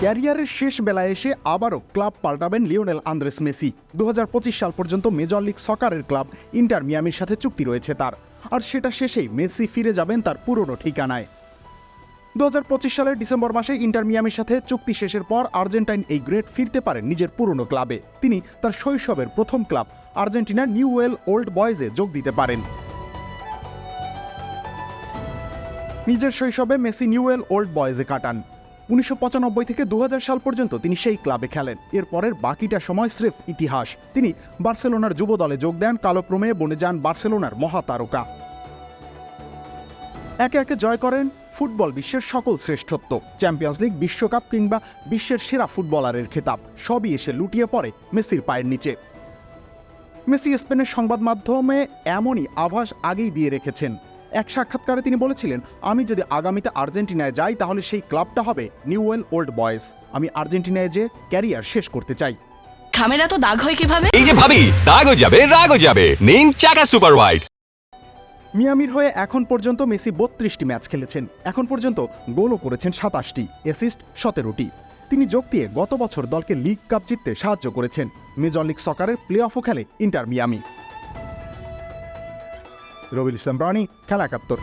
ক্যারিয়ারের শেষ বেলায় এসে আবারও ক্লাব পাল্টাবেন লিওনেল আন্দ্রেস মেসি। 2025 সাল পর্যন্ত মেজর লিগ সকারের ক্লাব ইন্টার মিয়ামির সাথে চুক্তি রয়েছে তার, আর সেটা শেষেই মেসি ফিরে যাবেন তার পুরনো ঠিকানায়। 2025 সালের ডিসেম্বর মাসে ইন্টার মিয়ামির সাথে চুক্তি শেষের পর আর্জেন্টাইন এই গ্রেট ফিরতে পারেন নিজের পুরনো ক্লাবে। তিনি তার শৈশবের প্রথম ক্লাব আর্জেন্টিনার নিউওয়েল ওল্ড বয়েজে যোগ দিতে পারেন। নিজের শৈশবে মেসি নিউওয়েল ওল্ড বয়েজে কাটান। 1995 থেকে 2000 সাল পর্যন্ত তিনি সেই ক্লাবে খেলেন। এরপরের বাকিটা সময় স্রেফ ইতিহাস। তিনি বার্সেলোনার যুব দলে যোগ দেন, কালক্রমে বনে যান বার্সেলোনার মহাতারকা। একে একে জয় করেন ফুটবল বিশ্বের সকল শ্রেষ্ঠত্ব, চ্যাম্পিয়ন্স লিগ, বিশ্বকাপ কিংবা বিশ্বের সেরা ফুটবলারের খেতাব সবই এসে লুটিয়ে পড়ে মেসির পায়ের নিচে। মেসি স্পেনের সংবাদ মাধ্যমে এমনই আভাস আগেই দিয়ে রেখেছেন। এক সাক্ষাৎকারে তিনি বলেছিলেন, আমি যদি আগামীতে আর্জেন্টিনায় যাই তাহলে সেই ক্লাবটা হবে নিউওয়েল ওল্ড বয়েজ। আমি আর্জেন্টিনায় যে ক্যারিয়ার শেষ করতে চাই। খামেরা তো দাগ হয় কিভাবে? এই যে ভাবি, দাগও যাবে রাগও যাবে, নিন চাকা সুপার হোয়াইট। মিয়ামির হয়ে এখন পর্যন্ত মেসি 32টি ম্যাচ খেলেছেন। এখন পর্যন্ত গোলও করেছেন 27টি, অ্যাসিস্ট 17টি। তিনি যোগ দিয়ে গত বছর দলকে লিগ কাপ জিততে সাহায্য করেছেন। মেজর লিগ সকারের প্লে অফও খেলে ইন্টার মিয়ামি। রবিউল ইসলাম রানি, খেলা 71।